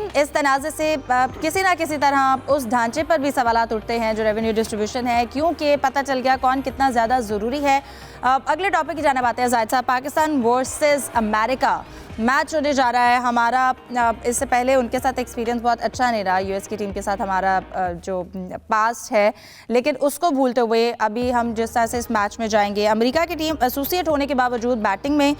लेकिन इस तनाज़े से किसी ना किसी तरह उस ढांचे पर भी सवालात उठते हैं जो रेवेन्यू डिस्ट्रीब्यूशन है, क्योंकि पता चल गया कौन कितना ज़्यादा ज़रूरी है। अगले टॉपिक की जाने बातें हैं जाहिद साहब, पाकिस्तान वर्सेस अमेरिका मैच होने जा रहा है। हमारा इससे पहले उनके साथ एक्सपीरियंस बहुत अच्छा नहीं रहा, यूएस की टीम के साथ हमारा जो पास्ट है, लेकिन उसको भूलते हुए अभी हम जिस तरह से इस मैच में जाएंगे, अमेरिका की टीम एसोसिएट होने के बावजूद बैटिंग में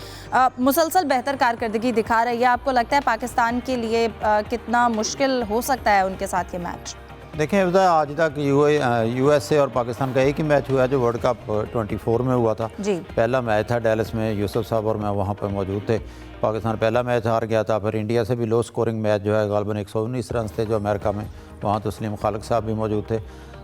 मुसलसल बेहतर कारकर्दगी दिखा रही है। आपको लगता है पाकिस्तान के लिए कितना मुश्किल हो सकता है उनके साथ ये मैच? देखें, आज तक यूएसए और पाकिस्तान का एक ही मैच हुआ है जो वर्ल्ड कप 24 में हुआ था जी। पहला मैच था डेलस में, यूसुफ साहब और मैं वहाँ पर मौजूद थे। पाकिस्तान पहला मैच हार गया था। फिर इंडिया से भी लो स्कोरिंग मैच जो है गालबन 119 रन थे जो अमेरिका में, वहाँ तो तस्लीम खालिक साहब भी मौजूद थे,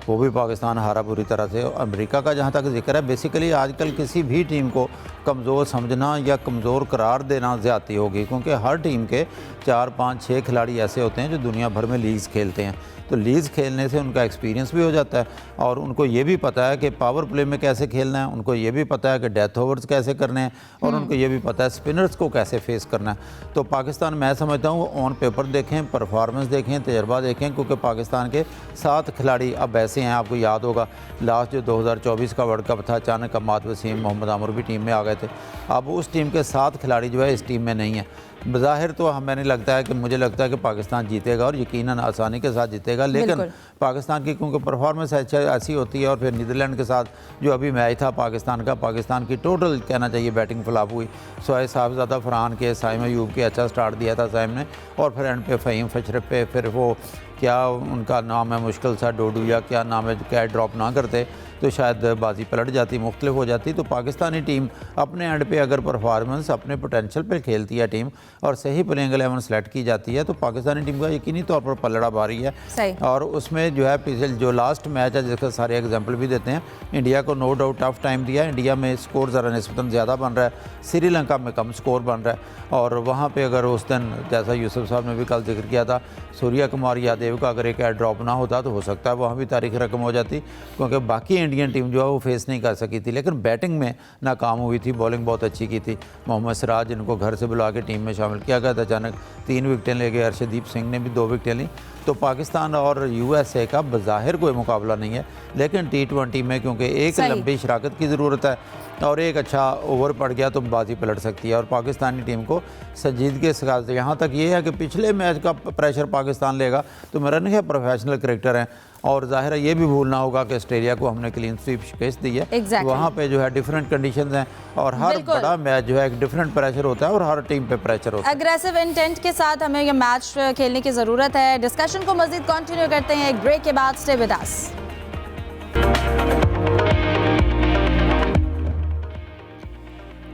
वो भी पाकिस्तान हारा बुरी तरह से। अमेरिका का जहाँ तक जिक्र है, बेसिकली आजकल किसी भी टीम को कमज़ोर समझना या कमज़ोर करार देना ज़्यादती होगी, क्योंकि हर टीम के 4, 5, 6 खिलाड़ी ऐसे होते हैं जो दुनिया भर में लीग्स खेलते हैं। तो लीग्स खेलने से उनका एक्सपीरियंस भी हो जाता है और उनको ये भी पता है कि पावर प्ले में कैसे खेलना है, उनको ये भी पता है कि डेथ ओवर्स कैसे करने हैं और उनको ये भी पता है स्पिनर्स को कैसे फेस करना है। तो पाकिस्तान, मैं समझता हूँ, ऑन पेपर देखें, परफॉर्मेंस देखें, तजर्बा देखें, क्योंकि पाकिस्तान के 7 खिलाड़ी अब ऐसे हैं। आपको याद होगा लास्ट जो 2024 का वर्ल्ड कप था, अचानक अम्माद वसीम, मोहम्मद आमिर भी टीम में आ गए थे। अब उस टीम के 7 खिलाड़ी जो है इस टीम में नहीं है। बज़ाहिर तो मैंने लगता है कि मुझे लगता है कि पाकिस्तान जीतेगा और यकीनन आसानी के साथ जीतेगा, लेकिन पाकिस्तान की क्योंकि परफॉर्मेंस ऐसी होती है। और फिर नीदरलैंड के साथ जो अभी मैच था पाकिस्तान की टोटल कहना चाहिए बैटिंग फ्लॉप हुई। सोहेल साहबज़ादा, फरहान के, साइम अयूब के अच्छा स्टार्ट दिया था साइम ने, और फिर एंड पे फ़हीम फशरफ पे फिर वो क्या उनका नाम है, मुश्किल सा डोडू या क्या नाम है, कैच ड्रॉप ना करते तो शायद बाजी पलट जाती, मुख्तलिफ हो जाती। तो पाकिस्तानी टीम अपने एंड पे अगर परफॉर्मेंस अपने पोटेंशियल पे खेलती है टीम और सही प्लेइंग 11 सेलेक्ट की जाती है तो पाकिस्तानी टीम का यकीनी तौर पर पलड़ा भारी है। और उसमें जो है पिछले जो लास्ट मैच है जिसका सारे एग्जाम्पल भी देते हैं, इंडिया को नो डाउट टफ टाइम दिया। इंडिया में स्कोर ज़रा निस्बतन ज़्यादा बन रहा है, श्रीलंका में कम स्कोर बन रहा है। और वहाँ पर अगर उस दिन, जैसा यूसुफ साहब ने भी कल जिक्र किया था, सूर्या कुमार यादव का अगर एक एयर ड्रॉप ना होता तो हो सकता है वहाँ भी तारीख रकम हो जाती, क्योंकि बाकी इंडियन टीम जो है वो फेस नहीं कर सकी थी। लेकिन बैटिंग में नाकाम हुई थी, बॉलिंग बहुत अच्छी की थी। मोहम्मद सिराज, जिनको घर से बुला के टीम में शामिल किया गया था, अचानक 3 विकेटें ले गए। अर्शदीप सिंह ने भी 2 विकेटें ली। तो पाकिस्तान और यूएसए का बज़ाहिर कोई मुकाबला नहीं है, लेकिन T20 में क्योंकि एक लंबी शराकत की ज़रूरत है और एक अच्छा ओवर पड़ गया तो बाजी पलट सकती है। और पाकिस्तानी टीम को संजीदगी के साथ, यहाँ तक ये है कि पिछले मैच का प्रेशर पाकिस्तान लेगा तो मेरा नहीं है, प्रोफेशनल क्रिकेटर हैं। और ज़ाहिर है ये भी भूलना होगा कि ऑस्ट्रेलिया को हमने क्लीन स्वीप शिकस्त दी है। वहाँ पे जो है डिफरेंट कंडीशंस हैं और हर बड़ा मैच जो है एक डिफरेंट प्रेशर होता है और हर टीम पे प्रेशर होता है। एग्रेसिव इंटेंट के साथ हमें ये मैच खेलने की ज़रूरत है। डिस्कशन को मज़ीद कंटिन्यू करते हैं एक ब्रेक के बाद। Stay with us.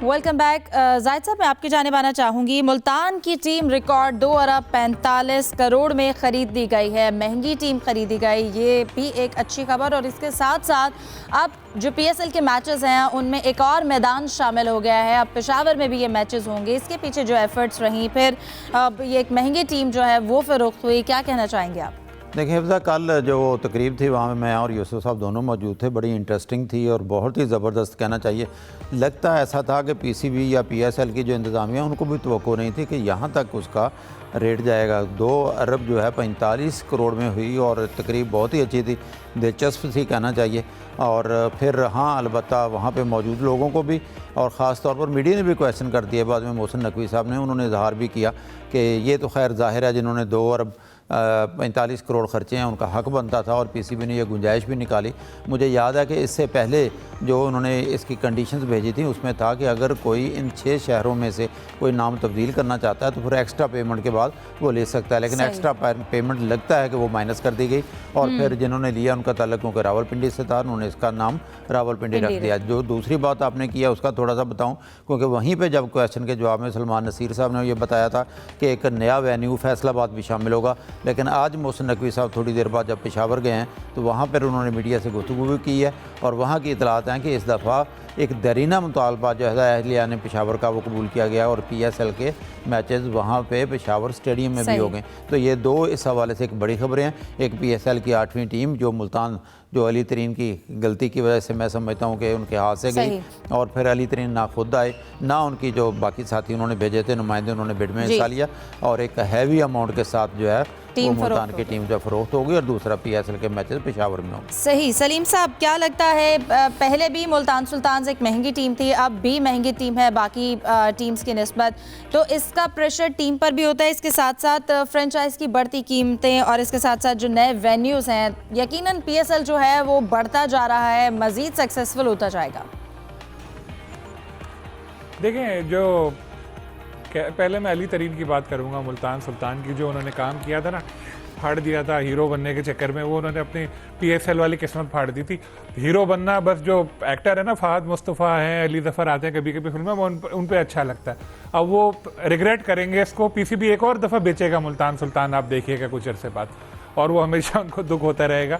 Welcome back. Zahid साहब, मैं आपकी जानिब आना चाहूँगी। मुल्तान की टीम रिकॉर्ड 2 अरब 45 करोड़ में ख़रीदी गई है, महंगी टीम ख़रीदी गई, ये भी एक अच्छी खबर। और इसके साथ साथ अब जो PSL के मैचेस हैं उनमें एक और मैदान शामिल हो गया है। अब पेशावर में भी ये मैचेस होंगे। इसके पीछे जो एफर्ट्स रहीं, फिर अब ये एक महंगी टीम जो है वो फ़रोख्त हुई, क्या कहना चाहेंगे आप? देखिए हिफ्ज़ा, कल जो तकरीब थी वहाँ मैं और यूसुफ साहब दोनों मौजूद थे, बड़ी इंटरेस्टिंग थी और बहुत ही ज़बरदस्त कहना चाहिए। लगता ऐसा था कि PCB या PSL की जो इंतज़ामिया उनको भी तवक्को नहीं थी कि यहाँ तक उसका रेट जाएगा। 2 अरब जो है 45 करोड़ में हुई और तकरीब बहुत ही अच्छी थी, दिलचस्प थी कहना चाहिए। और फिर हाँ, अलबत्ता वहाँ पे मौजूद लोगों को भी और ख़ास तौर पर मीडिया ने भी क्वेश्चन कर दिया बाद में। मोहसिन नकवी साहब ने, उन्होंने इजहार भी किया कि ये तो खैर ज़ाहिर है जिन्होंने 2 अरब 45 करोड़ खर्चे हैं उनका हक बनता था और PCB ने यह गुंजाइश भी निकाली। मुझे याद है कि इससे पहले जो उन्होंने इसकी कंडीशंस भेजी थी उसमें था कि अगर कोई इन 6 शहरों में से कोई नाम तब्दील करना चाहता है तो फिर एक्स्ट्रा पेमेंट के बाद वो ले सकता है, लेकिन एक्स्ट्रा पेमेंट लगता है कि वो माइनस कर दी गई। और फिर जिन्होंने लिया उनका ताल्लुक क्योंकि रावलपिंडी से था, उन्होंने इसका नाम रावलपिंडी रख दिया। जो दूसरी बात आपने किया उसका थोड़ा सा बताऊँ, क्योंकि वहीं पर जब क्वेश्चन के जवाब में सलमान नसीर साहब ने ये बताया था कि एक नया वेन्यू फैसलाबाद भी शामिल होगा। लेकिन आज मोहसिन नकवी साहब थोड़ी देर बाद जब पेशावर गए हैं तो वहाँ पर उन्होंने मीडिया से गुफ्तगू भी की है और वहाँ की इतलात हैं कि इस दफ़ा एक दरीना मुतालबा जो है अहलिया ने पेशावर का वो कबूल किया गया और PSL के मैचेस वहाँ पे पेशावर स्टेडियम में भी हो गए। तो ये दो इस हवाले से एक बड़ी खबरें हैं। एक PSL की 8वीं टीम जो मुल्तान जो अली तरीन की गलती की वजह से मैं समझता हूँ कि उनके हाथ से गई, और फिर अली तरीन ना खुद आए ना उनकी जो बाकी साथी उन्होंने भेजे थे नुमाइंदे, उन्होंने बिड में हिस्सा लिया और एक हैवी अमाउंट के साथ जो है वो मुल्तान की टीम जो फरोख्त होगी और दूसरा PSL के मैचेस पेशावर में होंगे। सही। सलीम साहब, क्या लगता है, पहले भी मुल्तान सुल्तान्स एक महंगी टीम थी, अब भी महंगी टीम है बाकी टीम्स की निस्बत, तो इसका प्रेशर टीम पर भी होता है, इसके साथ साथ फ्रेंचाइज की बढ़ती कीमतें और इसके साथ साथ जो नए वेन्यूज़ हैं, यकीनन PSL जो है वो बढ़ता जा रहा है, मज़ीद सक्सेसफुल होता जाएगा। देखें, जो पहले मैं अली तरीन की बात करूंगा, मुल्तान सुल्तान की, जो उन्होंने काम किया था ना, फाड़ दिया था हीरो बनने के चक्कर में, वो उन्होंने अपनी PSL वाली किस्मत फाड़ दी थी। हीरो बनना बस जो एक्टर है ना, फहद मुस्तफ़ा हैं, अली ज़फ़र आते हैं कभी कभी फिल्म में, उन पे अच्छा लगता है। अब वो रिग्रेट करेंगे इसको, PCB एक और दफ़ा बेचेगा मुल्तान सुल्तान, आप देखिएगा कुछ अरसे बाद, और वो हमेशा उनको दुख होता रहेगा।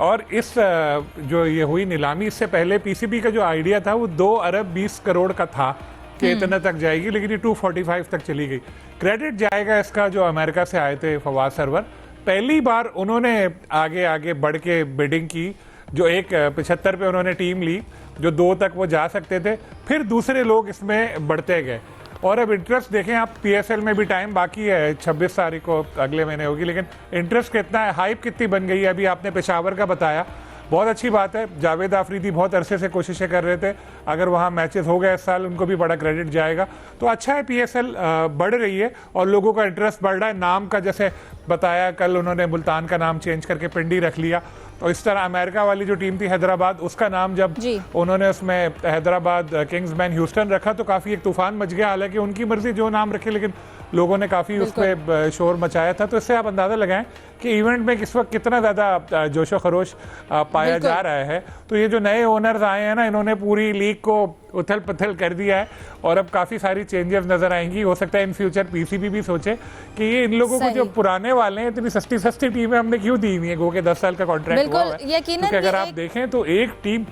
और इस जो ये हुई नीलामी, इससे पहले PCB का जो आइडिया था वो 2 अरब 20 करोड़ का था कि इतना तक जाएगी, लेकिन ये 245 तक चली गई। क्रेडिट जाएगा इसका जो अमेरिका से आए थे फवाद सरवर, पहली बार उन्होंने आगे आगे बढ़ के बिडिंग की, जो एक 75 पे उन्होंने टीम ली, जो 2 तक वो जा सकते थे, फिर दूसरे लोग इसमें बढ़ते गए। और अब इंटरेस्ट देखें आप, PSL में भी टाइम बाकी है, 26 तारीख को अगले महीने होगी, लेकिन इंटरेस्ट कितना है, हाइप कितनी बन गई है। अभी आपने पेशावर का बताया, बहुत अच्छी बात है। जावेद आफरीदी बहुत अरसे से कोशिशें कर रहे थे, अगर वहाँ मैचेस हो गए इस साल, उनको भी बड़ा क्रेडिट जाएगा। तो अच्छा है, PSL बढ़ रही है और लोगों का इंटरेस्ट बढ़ रहा है। नाम का जैसे बताया, कल उन्होंने मुल्तान का नाम चेंज करके पिंडी रख लिया, और इस तरह अमेरिका वाली जो टीम थी हैदराबाद, उसका नाम जब उन्होंने उसमें हैदराबाद किंग्समैन ह्यूस्टन रखा तो काफ़ी एक तूफान मच गया। हालांकि उनकी मर्जी जो नाम रखे, लेकिन लोगों ने काफ़ी उस पर शोर मचाया था। तो इससे आप अंदाज़ा लगाएं कि इवेंट में इस वक्त कितना ज़्यादा जोशो खरोश पाया जा रहा है। तो ये जो नए ओनर्स आए हैं ना, इन्होंने पूरी लीग को उथल पुथल कर दिया है और अब काफ़ी सारी चेंजेस नज़र आएंगी। हो सकता है इन फ्यूचर PCB भी सोचे कि ये इन लोगों को जो पुराने वाले हैं, इतनी सस्ती सस्ती टीमें हमने क्यों दी हुई है, गो के 10 साल का कॉन्ट्रैक्ट हुआ है। क्योंकि अगर आप देखें तो एक टीम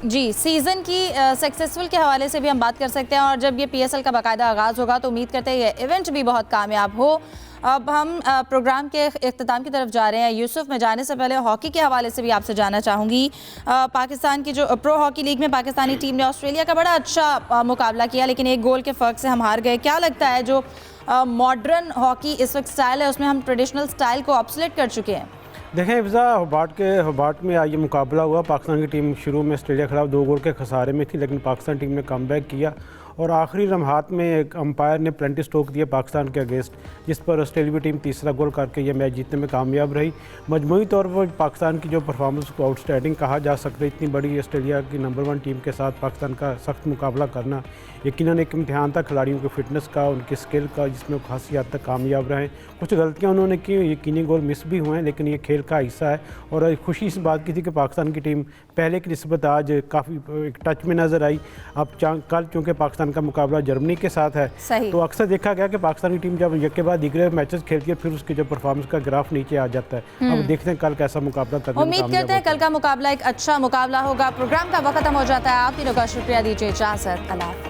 जी सीज़न की सक्सेसफुल के हवाले से भी हम बात कर सकते हैं, और जब ये PSL का बाकायदा आगाज़ होगा तो उम्मीद करते हैं ये इवेंट भी बहुत कामयाब हो। अब हम प्रोग्राम के इख्तिताम की तरफ जा रहे हैं। यूसुफ, मैं जाने से पहले हॉकी के हवाले से भी आपसे जानना चाहूँगी। पाकिस्तान की जो प्रो हॉकी लीग में पाकिस्तानी टीम ने ऑस्ट्रेलिया का बड़ा अच्छा मुकाबला किया, लेकिन 1 गोल के फ़र्क से हम हार गए। क्या लगता है जो मॉडर्न हॉकी इस वक्त स्टाइल है, उसमें हम ट्रेडिशनल स्टाइल को ऑब्सोलेट कर चुके हैं? देखें हिफ्ज़ा, होबार्ट में ये मुकाबला हुआ। पाकिस्तान की टीम शुरू में ऑस्ट्रेलिया के खिलाफ 2 गोल के खसारे में थी, लेकिन पाकिस्तान टीम ने कमबैक किया और आखिरी लम्हात में एक अंपायर ने पेनल्टी स्ट्रोक दिया पाकिस्तान के अगेंस्ट, जिस पर ऑस्ट्रेलिया टीम तीसरा गोल करके ये मैच जीतने में कामयाब रही। मजमूई तौर पर पाकिस्तान की जो परफॉर्मेंस को आउटस्टैंडिंग कहा जा सकता है। इतनी बड़ी ऑस्ट्रेलिया की नंबर 1 टीम के साथ पाकिस्तान का सख्त मुकाबला करना यकीनन एक इम्तिहान था खिलाड़ियों की फ़िटनेस का, उनकी स्किल का, जिसमें खासी हद तक कामयाब रहे। कुछ गलतियां उन्होंने की, यकीनी गोल मिस भी हुए हैं, लेकिन ये खेल का हिस्सा है। और खुशी इस बात की थी कि पाकिस्तान की टीम पहले की निस्बत आज काफ़ी टच में नज़र आई। अब कल चूँकि पाकिस्तान का मुकाबला जर्मनी के साथ है, तो अक्सर देखा गया कि पाकिस्तान की टीम जब एक के बाद दीगरे मैचेस खेलती है, फिर उसकी जो परफॉर्मेंस का ग्राफ नीचे आ जाता है। अब देखते हैं कल कैसा मुकाबला करने में उम्मीद करते हैं कल का मुकाबला एक अच्छा मुकाबला होगा। प्रोग्राम का वक्त खत्म हो जाता है। आप तीनों का शुक्रिया, दीजिए इजाज़त। अल्लाह।